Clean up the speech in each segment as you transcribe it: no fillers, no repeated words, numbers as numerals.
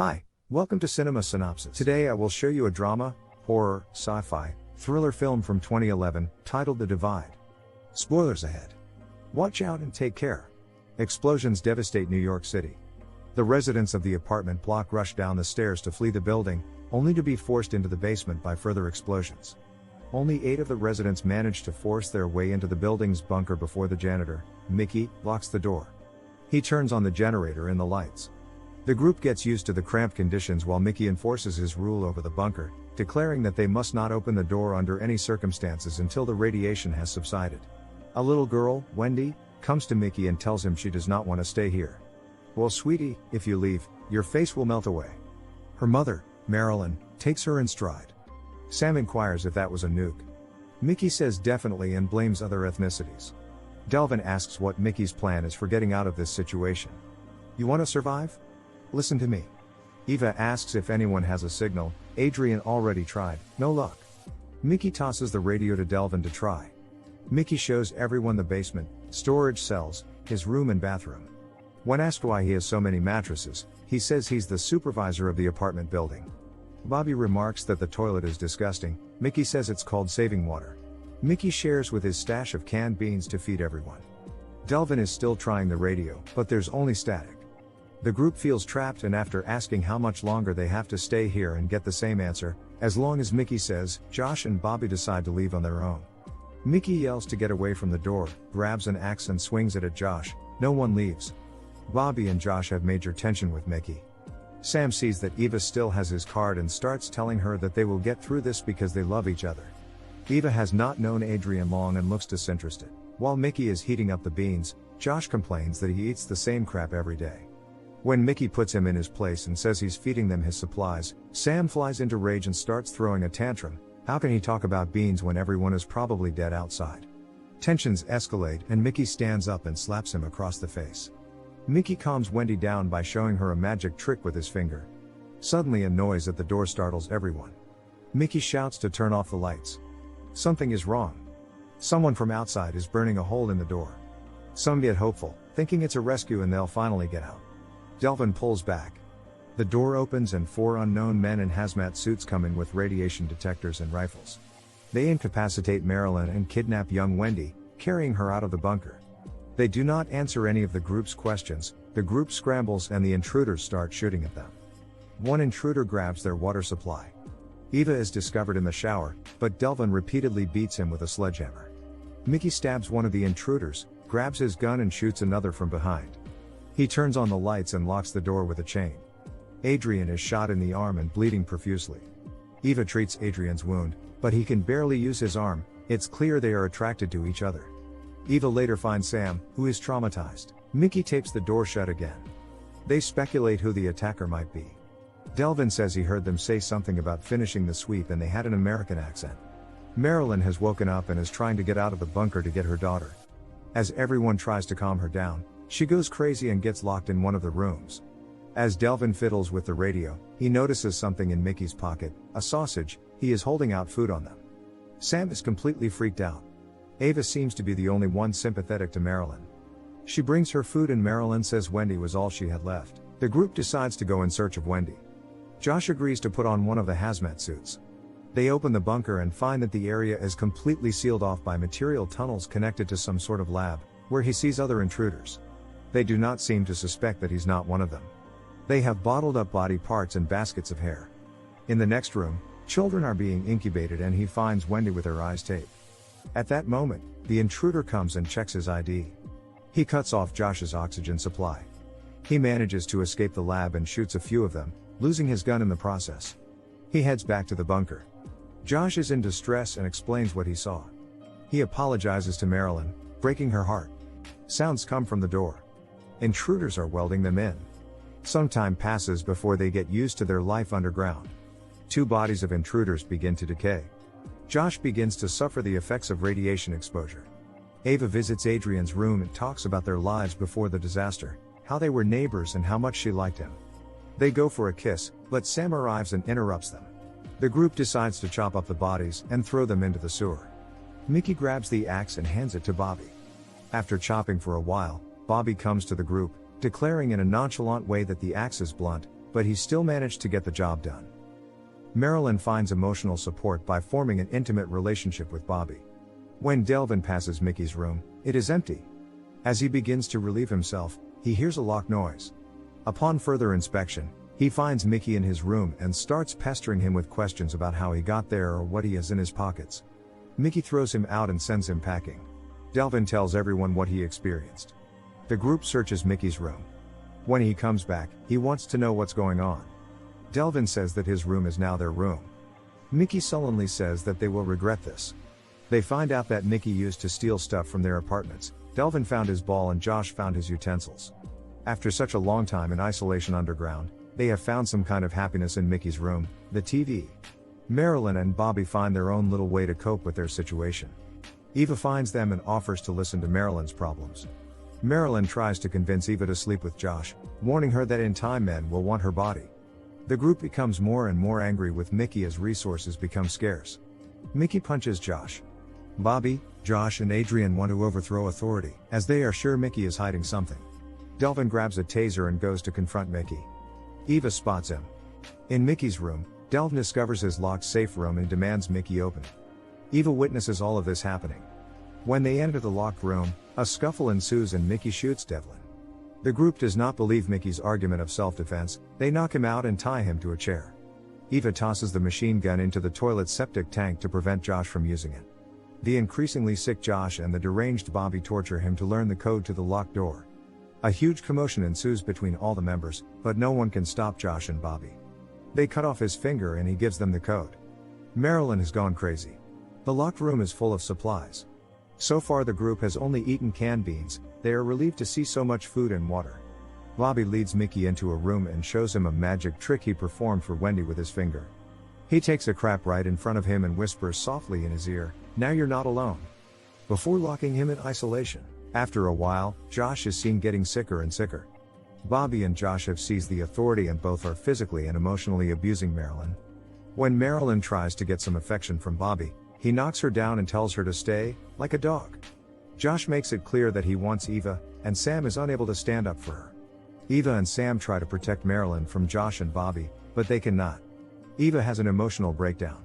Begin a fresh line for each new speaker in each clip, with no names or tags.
Hi, welcome to Cinema Synopsis. Today I will show you a drama, horror, sci-fi, thriller film from 2011, titled The Divide. Spoilers ahead. Watch out and take care. Explosions devastate New York City. The residents of the apartment block rush down the stairs to flee the building, only to be forced into the basement by further explosions. Only 8 of the residents manage to force their way into the building's bunker before the janitor, Mickey, locks the door. He turns on the generator and the lights. The group gets used to the cramped conditions while Mickey enforces his rule over the bunker, declaring that they must not open the door under any circumstances until the radiation has subsided. A little girl, Wendy, comes to Mickey and tells him she does not want to stay here. "Well, sweetie, if you leave, your face will melt away." Her mother, Marilyn, takes her in stride. Sam inquires if that was a nuke. Mickey says definitely and blames other ethnicities. Delvin asks what Mickey's plan is for getting out of this situation. "You want to survive? Listen to me." Eva asks if anyone has a signal. Adrian already tried, no luck. Mickey tosses the radio to Delvin to try. Mickey shows everyone the basement, storage cells, his room and bathroom. When asked why he has so many mattresses, he says he's the supervisor of the apartment building. Bobby remarks that the toilet is disgusting. Mickey says it's called saving water. Mickey shares with his stash of canned beans to feed everyone. Delvin is still trying the radio, but there's only static. The group feels trapped, and after asking how much longer they have to stay here and get the same answer, as long as Mickey says, Josh and Bobby decide to leave on their own. Mickey yells to get away from the door, grabs an axe and swings it at Josh. No one leaves. Bobby and Josh have major tension with Mickey. Sam sees that Eva still has his card and starts telling her that they will get through this because they love each other. Eva has not known Adrian long and looks disinterested. While Mickey is heating up the beans, Josh complains that he eats the same crap every day. When Mickey puts him in his place and says he's feeding them his supplies, Sam flies into rage and starts throwing a tantrum. How can he talk about beans when everyone is probably dead outside? Tensions escalate and Mickey stands up and slaps him across the face. Mickey calms Wendy down by showing her a magic trick with his finger. Suddenly a noise at the door startles everyone. Mickey shouts to turn off the lights. Something is wrong. Someone from outside is burning a hole in the door. Some get hopeful, thinking it's a rescue and they'll finally get out. Delvin pulls back. The door opens and 4 unknown men in hazmat suits come in with radiation detectors and rifles. They incapacitate Marilyn and kidnap young Wendy, carrying her out of the bunker. They do not answer any of the group's questions. The group scrambles and the intruders start shooting at them. One intruder grabs their water supply. Eva is discovered in the shower, but Delvin repeatedly beats him with a sledgehammer. Mickey stabs one of the intruders, grabs his gun and shoots another from behind. He turns on the lights and locks the door with a chain. Adrian is shot in the arm and bleeding profusely. Eva treats Adrian's wound, but he can barely use his arm. It's clear they are attracted to each other. Eva later finds Sam, who is traumatized. Mickey tapes the door shut again. They speculate who the attacker might be. Delvin says he heard them say something about finishing the sweep and they had an American accent. Marilyn has woken up and is trying to get out of the bunker to get her daughter. As everyone tries to calm her down, she goes crazy and gets locked in one of the rooms. As Delvin fiddles with the radio, he notices something in Mickey's pocket, a sausage. He is holding out food on them. Sam is completely freaked out. Ava seems to be the only one sympathetic to Marilyn. She brings her food and Marilyn says Wendy was all she had left. The group decides to go in search of Wendy. Josh agrees to put on one of the hazmat suits. They open the bunker and find that the area is completely sealed off by material tunnels connected to some sort of lab, where he sees other intruders. They do not seem to suspect that he's not one of them. They have bottled up body parts and baskets of hair. In the next room, children are being incubated and he finds Wendy with her eyes taped. At that moment, the intruder comes and checks his ID. He cuts off Josh's oxygen supply. He manages to escape the lab and shoots a few of them, losing his gun in the process. He heads back to the bunker. Josh is in distress and explains what he saw. He apologizes to Marilyn, breaking her heart. Sounds come from the door. Intruders are welding them in. Some time passes before they get used to their life underground. 2 bodies of intruders begin to decay. Josh begins to suffer the effects of radiation exposure. Ava visits Adrian's room and talks about their lives before the disaster, how they were neighbors and how much she liked him. They go for a kiss, but Sam arrives and interrupts them. The group decides to chop up the bodies and throw them into the sewer. Mickey grabs the axe and hands it to Bobby. After chopping for a while, Bobby comes to the group, declaring in a nonchalant way that the axe is blunt, but he still managed to get the job done. Marilyn finds emotional support by forming an intimate relationship with Bobby. When Delvin passes Mickey's room, it is empty. As he begins to relieve himself, he hears a lock noise. Upon further inspection, he finds Mickey in his room and starts pestering him with questions about how he got there or what he has in his pockets. Mickey throws him out and sends him packing. Delvin tells everyone what he experienced. The group searches Mickey's room. When he comes back, he wants to know what's going on. Delvin says that his room is now their room. Mickey sullenly says that they will regret this. They find out that Mickey used to steal stuff from their apartments. Delvin found his ball and Josh found his utensils. After such a long time in isolation underground, they have found some kind of happiness in Mickey's room, the TV. Marilyn and Bobby find their own little way to cope with their situation. Eva finds them and offers to listen to Marilyn's problems. Marilyn tries to convince Eva to sleep with Josh, warning her that in time men will want her body. The group becomes more and more angry with Mickey as resources become scarce. Mickey punches Josh. Bobby, Josh and Adrian want to overthrow authority, as they are sure Mickey is hiding something. Delvin grabs a taser and goes to confront Mickey. Eva spots him. In Mickey's room, Delvin discovers his locked safe room and demands Mickey open it. Eva witnesses all of this happening. When they enter the locked room, a scuffle ensues and Mickey shoots Devlin. The group does not believe Mickey's argument of self-defense. They knock him out and tie him to a chair. Eva tosses the machine gun into the toilet's septic tank to prevent Josh from using it. The increasingly sick Josh and the deranged Bobby torture him to learn the code to the locked door. A huge commotion ensues between all the members, but no one can stop Josh and Bobby. They cut off his finger and he gives them the code. Marilyn has gone crazy. The locked room is full of supplies. So far the group has only eaten canned beans. They are relieved to see so much food and water. Bobby leads Mickey into a room and shows him a magic trick he performed for Wendy with his finger. He takes a crap right in front of him and whispers softly in his ear, "Now you're not alone," before locking him in isolation. After a while, Josh is seen getting sicker and sicker. Bobby and Josh have seized the authority and both are physically and emotionally abusing Marilyn. When Marilyn tries to get some affection from Bobby, he knocks her down and tells her to stay, like a dog. Josh makes it clear that he wants Eva, and Sam is unable to stand up for her. Eva and Sam try to protect Marilyn from Josh and Bobby, but they cannot. Eva has an emotional breakdown.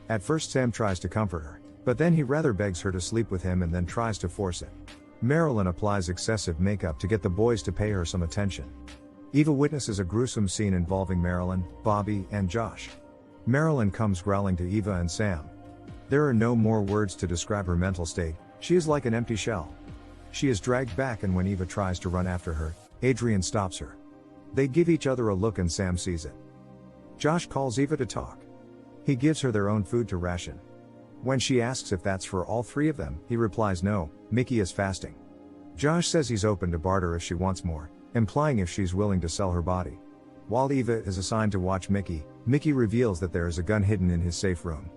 At first Sam tries to comfort her, but then he rather begs her to sleep with him and then tries to force it. Marilyn applies excessive makeup to get the boys to pay her some attention. Eva witnesses a gruesome scene involving Marilyn, Bobby, and Josh. Marilyn comes growling to Eva and Sam. There are no more words to describe her mental state. She is like an empty shell. She is dragged back and when Eva tries to run after her, Adrian stops her. They give each other a look and Sam sees it. Josh calls Eva to talk. He gives her their own food to ration. When she asks if that's for all three of them, he replies no, Mickey is fasting. Josh says he's open to barter if she wants more, implying if she's willing to sell her body. While Eva is assigned to watch Mickey, Mickey reveals that there is a gun hidden in his safe room.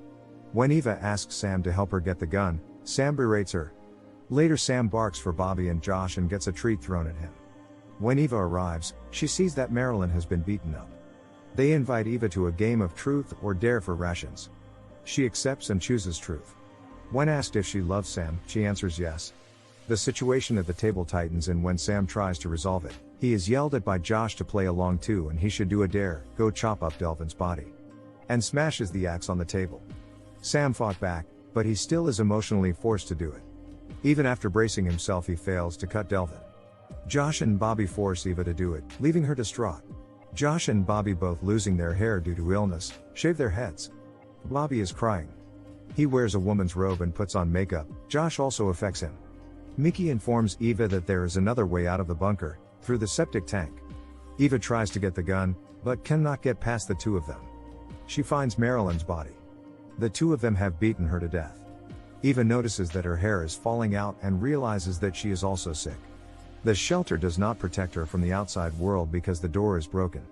When Eva asks Sam to help her get the gun, Sam berates her. Later Sam barks for Bobby and Josh and gets a treat thrown at him. When Eva arrives, she sees that Marilyn has been beaten up. They invite Eva to a game of truth or dare for rations. She accepts and chooses truth. When asked if she loves Sam, she answers yes. The situation at the table tightens and when Sam tries to resolve it, he is yelled at by Josh to play along too and he should do a dare, go chop up Delvin's body. And smashes the axe on the table. Sam fought back, but he still is emotionally forced to do it. Even after bracing himself he fails to cut Delvin. Josh and Bobby force Eva to do it, leaving her distraught. Josh and Bobby, both losing their hair due to illness, shave their heads. Bobby is crying. He wears a woman's robe and puts on makeup. Josh also affects him. Mickey informs Eva that there is another way out of the bunker, through the septic tank. Eva tries to get the gun, but cannot get past the two of them. She finds Marilyn's body. The two of them have beaten her to death. Eva notices that her hair is falling out and realizes that she is also sick. The shelter does not protect her from the outside world because the door is broken.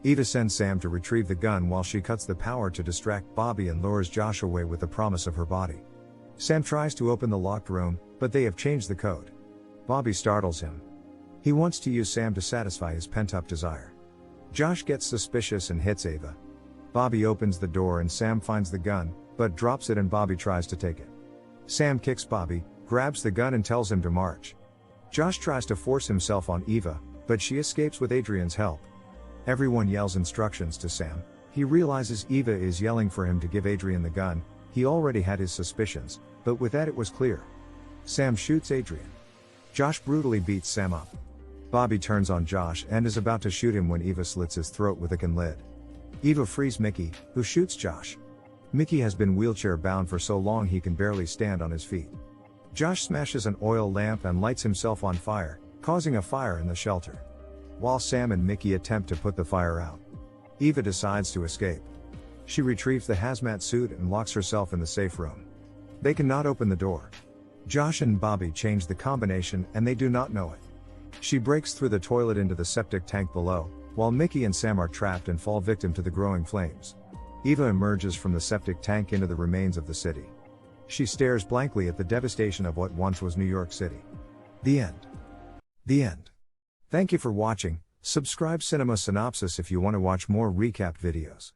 Eva sends Sam to retrieve the gun while she cuts the power to distract Bobby and lures Josh away with the promise of her body. Sam tries to open the locked room, but they have changed the code. Bobby startles him. He wants to use Sam to satisfy his pent-up desire. Josh gets suspicious and hits Eva. Bobby opens the door and Sam finds the gun, but drops it and Bobby tries to take it. Sam kicks Bobby, grabs the gun and tells him to march. Josh tries to force himself on Eva, but she escapes with Adrian's help. Everyone yells instructions to Sam. He realizes Eva is yelling for him to give Adrian the gun. He already had his suspicions, but with that it was clear. Sam shoots Adrian. Josh brutally beats Sam up. Bobby turns on Josh and is about to shoot him when Eva slits his throat with a gun lid. Eva frees Mickey, who shoots Josh. Mickey has been wheelchair bound for so long he can barely stand on his feet. Josh smashes an oil lamp and lights himself on fire, causing a fire in the shelter. While Sam and Mickey attempt to put the fire out, Eva decides to escape. She retrieves the hazmat suit and locks herself in the safe room. They cannot open the door. Josh and Bobby change the combination and they do not know it. She breaks through the toilet into the septic tank below, while Mickey and Sam are trapped and fall victim to the growing flames. Eva emerges from the septic tank into the remains of the city. She stares blankly at the devastation of what once was New York City. The end. The end. Thank you for watching. Subscribe Cinema Synopsis if you want to watch more recap videos.